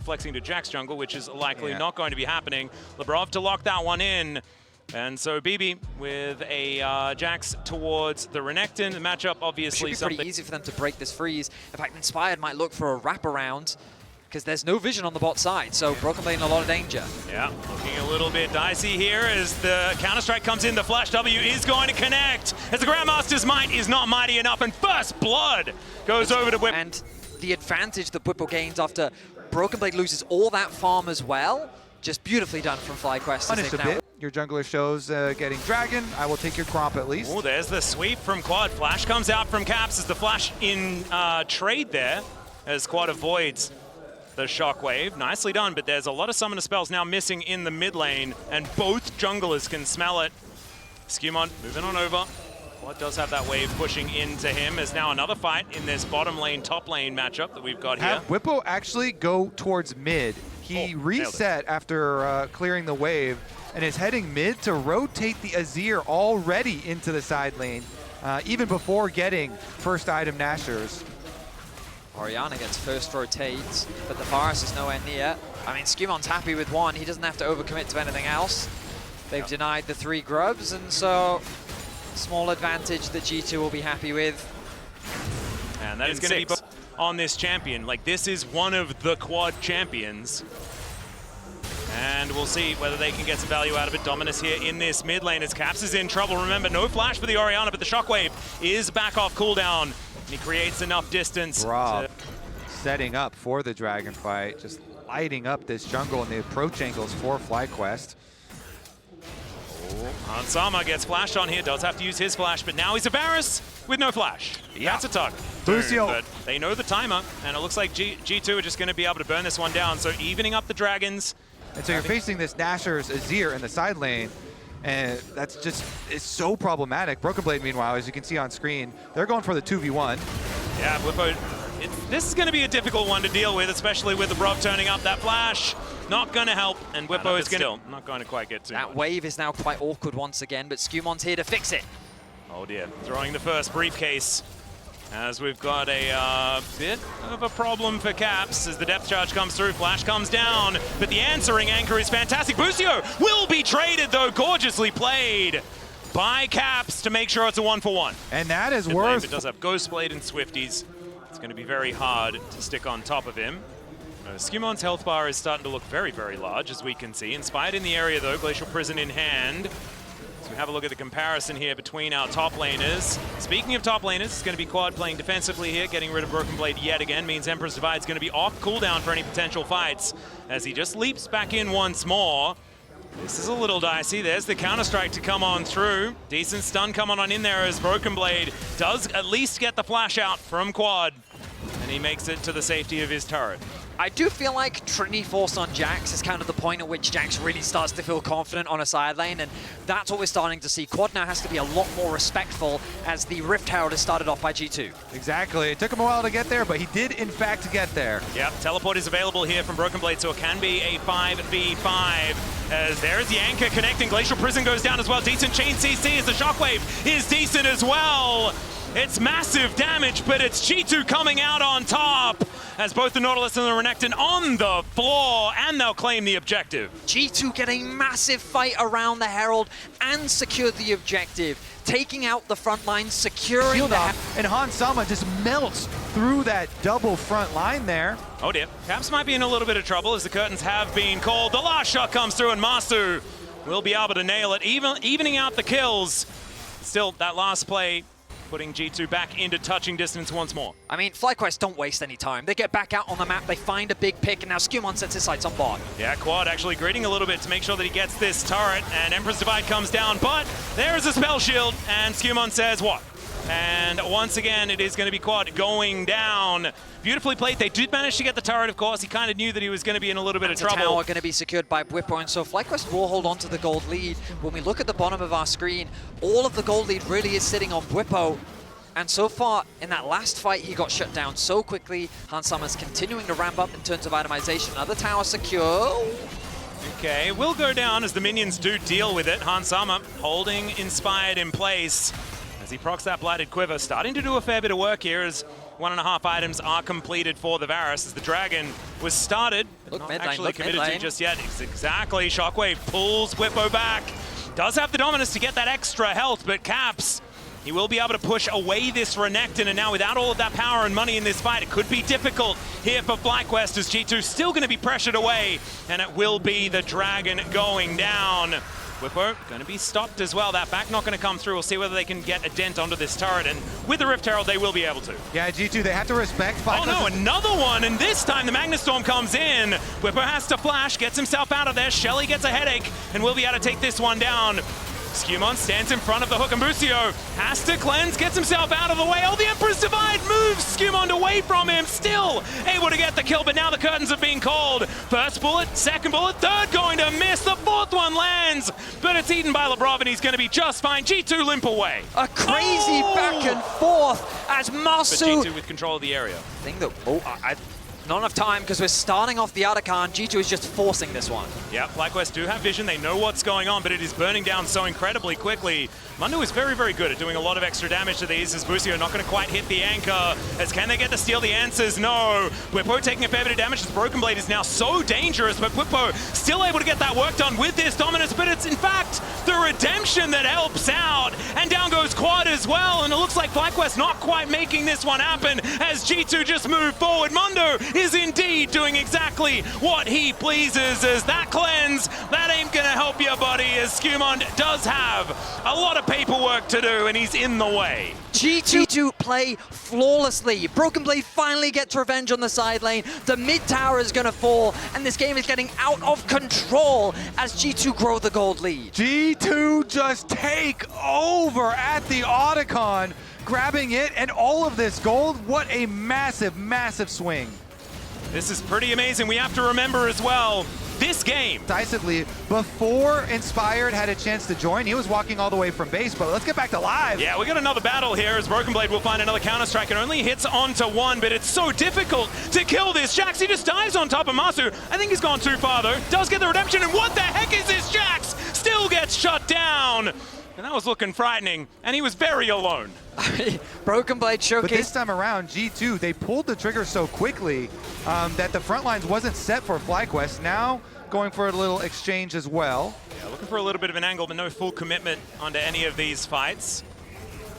flexing to Jack's jungle, which is likely not going to be happening. Labrov to lock that one in. And so BB with a Jax towards the Renekton. The matchup obviously should be pretty easy for them to break this freeze. In fact, Inspired might look for a wraparound because there's no vision on the bot side, so Broken Blade in a lot of danger. Yeah, looking a little bit dicey here as the Counter-Strike comes in. The Flash W is going to connect as the Grandmaster's might is not mighty enough, and First Blood goes over to Whip. And the advantage that Whippo gains after Broken Blade loses all that farm as well, just beautifully done from FlyQuest. Punish a bit. Your jungler shows getting Dragon. I will take your Cromp at least. Oh, there's the sweep from Quad. Flash comes out from Caps as the Flash in trade there as Quad avoids the Shockwave. Nicely done, but there's a lot of summoner spells now missing in the mid lane, and both junglers can smell it. Skewmon moving on over. Quad does have that wave pushing into him. As now another fight in this bottom lane, top lane matchup that we've got here. Have Whippo actually go towards mid. He reset after clearing the wave and is heading mid to rotate the Azir already into the side lane, even before getting first item Nashers. Orianna gets first rotate, but the Varus is nowhere near. I mean, Skewmon's happy with one. He doesn't have to overcommit to anything else. They've denied the 3 grubs, and so small advantage that G2 will be happy with. And that is going to be on this champion. Like, this is one of the Quad champions. And we'll see whether they can get some value out of it. Dominus here in this mid lane as Caps is in trouble. Remember, no flash for the Orianna, but the Shockwave is back off cooldown. And he creates enough distance. Rob setting up for the dragon fight, just lighting up this jungle and the approach angles for FlyQuest. Hansama gets flashed on here, does have to use his flash, but now he's a Varus with no flash. Yeah. That's a tug. Lucio. But they know the timer, and it looks like G2 are just going to be able to burn this one down. So evening up the dragons. And so you're facing this Nashor's Azir in the side lane, and that's just, it's so problematic. Broken Blade, meanwhile, as you can see on screen, they're going for the 2v1. Yeah, Whippo, this is going to be a difficult one to deal with, especially with the Brock turning up. That flash not going to help, and Whippo is still not going to quite get to that wave is now quite awkward once again, but Skewmon's here to fix it. Oh dear, throwing the first briefcase. As we've got a bit of a problem for Caps as the depth charge comes through. Flash comes down, but the answering anchor is fantastic. Busio will be traded, though, gorgeously played by Caps to make sure it's a 1-for-1. And that is worth. It does have Ghostblade and Swifties. It's going to be very hard to stick on top of him. Skewmon's health bar is starting to look very, very large, as we can see. Inspired in the area, though, Glacial Prison in hand. So we have a look at the comparison here between our top laners. Speaking of top laners, it's going to be Quad playing defensively here, getting rid of Broken Blade yet again. Means Emperor's Divide is going to be off cooldown for any potential fights as he just leaps back in once more. This is a little dicey. There's the Counter-Strike to come on through. Decent stun coming on in there as Broken Blade does at least get the flash out from Quad. And he makes it to the safety of his turret. I do feel like Trinity Force on Jax is kind of the point at which Jax really starts to feel confident on a side lane, and that's what we're starting to see. Quad now has to be a lot more respectful as the Rift Herald is started off by G2. Exactly. It took him a while to get there, but he did, in fact, get there. Yep, teleport is available here from Broken Blade, so it can be a 5v5. As there's the anchor connecting. Glacial Prison goes down as well. Decent chain CC as the Shockwave is decent as well. It's massive damage, but it's G2 coming out on top as both the Nautilus and the Renekton on the floor, and they'll claim the objective. G2 get a massive fight around the Herald and secure the objective, taking out the front line, securing the... And Hansama just melts through that double front line there. Oh dear, Caps might be in a little bit of trouble as the curtains have been called. The last shot comes through and Masu will be able to nail it, evening out the kills. Still, that last play putting G2 back into touching distance once more. I mean, FlyQuest don't waste any time. They get back out on the map, they find a big pick, and now Skewmon sets his sights on bot. Yeah, Quad actually greeting a little bit to make sure that he gets this turret, and Emperor's Divide comes down, but there's a spell shield, and Skewmon says what? And once again, it is going to be Quad going down. Beautifully played. They did manage to get the turret, of course. He kind of knew that he was going to be in a little bit of trouble. The tower going to be secured by Whippo, and so FlyQuest will hold on to the gold lead. When we look at the bottom of our screen, all of the gold lead really is sitting on Whippo. And so far, in that last fight, he got shut down so quickly. Hansama's continuing to ramp up in terms of itemization. Another tower secure. Okay, will go down as the minions do deal with it. Hansama holding Inspired in place as he procs that Blighted Quiver. Starting to do a fair bit of work here as 1.5 items are completed for the Varus as the Dragon was started, but not actually committed to just yet. Exactly, Shockwave pulls Whippo back. Does have the dominance to get that extra health, but Caps, he will be able to push away this Renekton, and now without all of that power and money in this fight, it could be difficult here for FlyQuest as G2 still going to be pressured away, and it will be the Dragon going down. Whippo going to be stopped as well. That back not going to come through. We'll see whether they can get a dent onto this turret, and with the Rift Herald, they will be able to. Yeah, G2, they have to respect FlyQuest. Oh no, another one, and this time the Magna Storm comes in. Whippo has to flash, gets himself out of there. Shelly gets a headache, and will be able to take this one down. Skewmon stands in front of the hook, and Busio has to cleanse, gets himself out of the way. Oh, the Emperor's Divide moves Skewmon away from him, still able to get the kill, but now the curtains have been called. First bullet, second bullet, third going to miss, the fourth one lands, but it's eaten by Lebrov, and he's going to be just fine. G2 limp away. A crazy back and forth as Masu... But G2 with control of the area. Not enough time because we're starting off the Arakan. G2 is just forcing this one. Yeah, FlyQuest do have vision. They know what's going on, but it is burning down so incredibly quickly. Mundo is very, very good at doing a lot of extra damage to these as Busio not going to quite hit the anchor. As can they get to steal the answers? No. Whippo taking a fair bit of damage. The Broken Blade is now so dangerous, but Whippo still able to get that work done with this dominance, but it's in fact the redemption that helps out. And down goes Quad as well, and it looks like FlyQuest not quite making this one happen as G2 just move forward. Mundo is indeed doing exactly what he pleases as that cleanse, that ain't gonna help you, buddy, as Skewmon does have a lot of paperwork to do and he's in the way. G2 play flawlessly. Broken Blade finally gets revenge on the side lane. The mid tower is gonna fall and this game is getting out of control as G2 grow the gold lead. G2 just take over at the Otacon, grabbing it and all of this gold. What a massive, massive swing. This is pretty amazing. We have to remember as well, this game. Decisively, before Inspired had a chance to join, he was walking all the way from base, but let's get back to live. Yeah, we got another battle here as Broken Blade will find another counter-strike. It only hits onto one, but it's so difficult to kill this. Jax, he just dives on top of Masu. I think he's gone too far though. Does get the redemption, and what the heck is this? Jax still gets shut down. And that was looking frightening, and he was very alone. Broken Blade showcase. But this time around, G2, they pulled the trigger so quickly that the front lines wasn't set for FlyQuest. Now going for a little exchange as well. Yeah, looking for a little bit of an angle, but no full commitment onto any of these fights.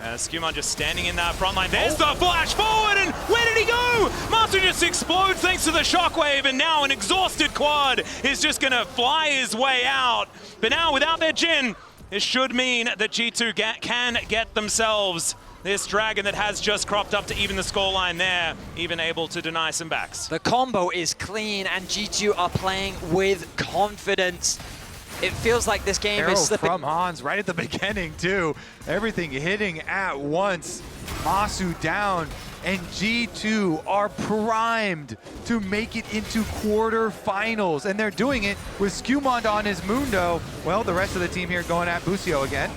Skewmon just standing in that front line. There's the flash forward, and where did he go? Master just explodes thanks to the shockwave, and now an exhausted Quad is just gonna fly his way out. But now without their Jhin, this should mean that G2 can get themselves this Dragon that has just cropped up to even the scoreline there, even able to deny some backs. The combo is clean and G2 are playing with confidence. It feels like this game is slipping. From Hans right at the beginning too. Everything hitting at once. Masu down, and G2 are primed to make it into quarterfinals, and they're doing it with Skewmon on his Mundo. Well, the rest of the team here going at Busio again.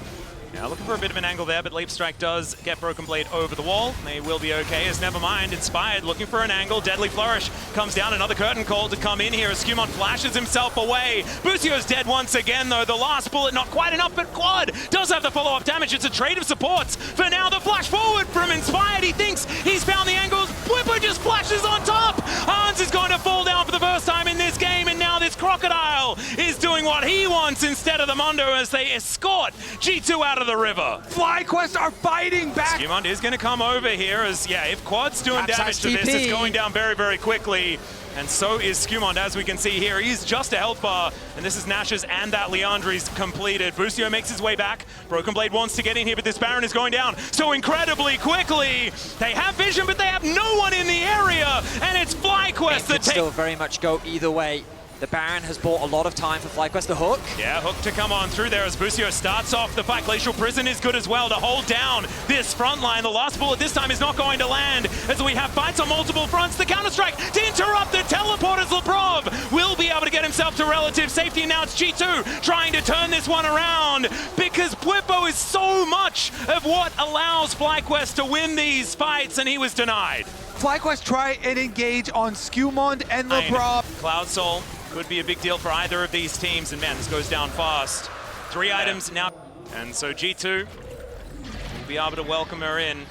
Yeah, looking for a bit of an angle there, but Leap Strike does get Broken Blade over the wall. They will be okay, as Nevermind, Inspired, looking for an angle. Deadly Flourish comes down, another curtain call to come in here as Skewmon flashes himself away. Busio's dead once again, though. The last bullet, not quite enough, but Quad does have the follow-up damage. It's a trade of supports. For now, the flash forward from Inspired. He thinks he's found the angles. Whippo just flashes on top. Hans is going to fall down for the first time in this game, and now this Crocodile is doing what he wants instead of the Mundo as they escort G2 out of the river. FlyQuest are fighting back. Skewmon is going to come over here as, yeah, if Quad's doing damage to this, it's going down very, very quickly. And so is Skewmon, as we can see here. He's just a health bar, and this is Nash's and that Leandri's completed. Busio makes his way back. Broken Blade wants to get in here, but this Baron is going down so incredibly quickly. They have vision, but they have no one in the area, and it's FlyQuest that takes... still very much go either way. The Baron has bought a lot of time for FlyQuest. The hook. Yeah, hook to come on through there as Busio starts off the fight. Glacial Prison is good as well to hold down this front line. The last bullet this time is not going to land as we have fights on multiple fronts. The counter-strike to interrupt the teleporters. Lebrov will be able to get himself to relative safety. Now it's G2 trying to turn this one around because Whippo is so much of what allows FlyQuest to win these fights, and he was denied. FlyQuest try and engage on Skewmon and Lebrov. Cloud Soul could be a big deal for either of these teams, and man, this goes down fast. 3 items now, and so G2 will be able to welcome her in.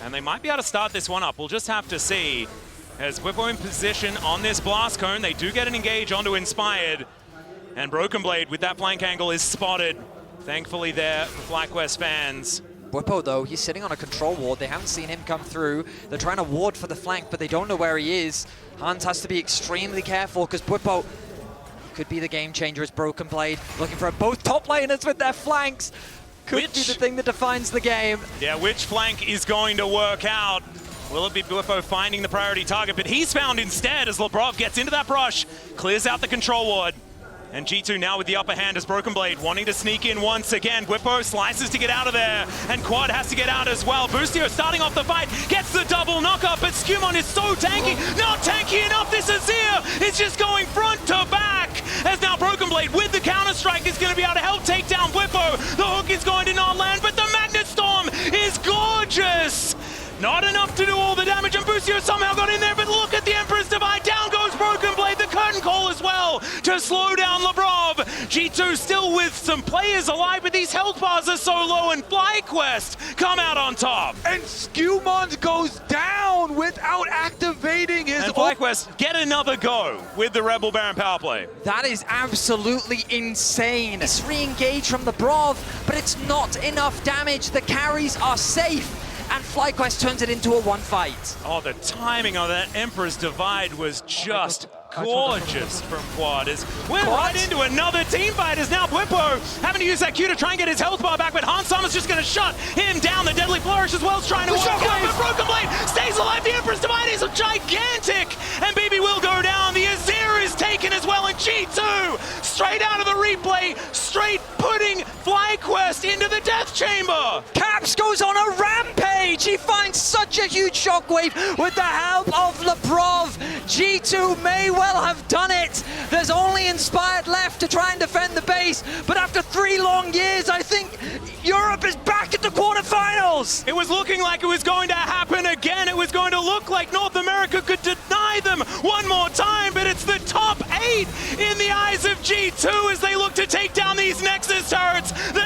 And they might be able to start this one up. We'll just have to see. As Bwipo in position on this blast cone, they do get an engage onto Inspired. And Broken Blade with that flank angle is spotted. Thankfully there for FlyQuest fans. Bwipo, though, he's sitting on a control ward. They haven't seen him come through. They're trying to ward for the flank, but they don't know where he is. Hans has to be extremely careful because Bwipo could be the game changer as Broken Blade. Looking for both top laners with their flanks. Could be the thing that defines the game. Yeah, which flank is going to work out? Will it be Bwipo finding the priority target? But he's found instead as Labrov gets into that brush, clears out the control ward. And G2 now with the upper hand as Broken Blade wanting to sneak in once again. Bwipo slices to get out of there, and Quad has to get out as well. Boostio starting off the fight, gets the double knockup, but Skewmon is so tanky. Not tanky enough, this Azir is just going front to back. As now Broken Blade with the counter-strike is going to be able to help take down Bwipo. The hook is going to not land, but the Magnet Storm is gorgeous. Not enough to do all the damage, and Boostio somehow got in there, but look at the Emperor's Divide. Down goes Broken Blade, the curtain call as well to slow down Labrov. G2 still with some players alive, but these health bars are so low, and FlyQuest come out on top. And Skewmon goes down without activating his... And FlyQuest get another go with the Rebel Baron power play. That is absolutely insane. It's re-engaged from Labrov, but it's not enough damage. The carries are safe. And FlyQuest turns it into a one fight. Oh, the timing of that Emperor's Divide was just gorgeous from Quad. We're right into another team fight as now Bwipo having to use that Q to try and get his health bar back, but Hans Summer's just going to shut him down. The Deadly Flourish as well is trying to work out, but Broken Blade stays alive. The Emperor's Divide is gigantic, and BB will go down. The Azir is taken as well, and G2 straight out of the replay, straight putting FlyQuest into the death chamber. Caps goes on a rampage. He finds such a huge shockwave with the help of Labrov. G2 may well have done it. There's only Inspired left to try and defend the base, but after 3 long years, I think Europe is back at the quarterfinals. It was looking like it was going to happen again. It was going to look like North America could deny them one more time, but it's the top 8 in the eyes of G2 as they look to take down these Nexus turrets. The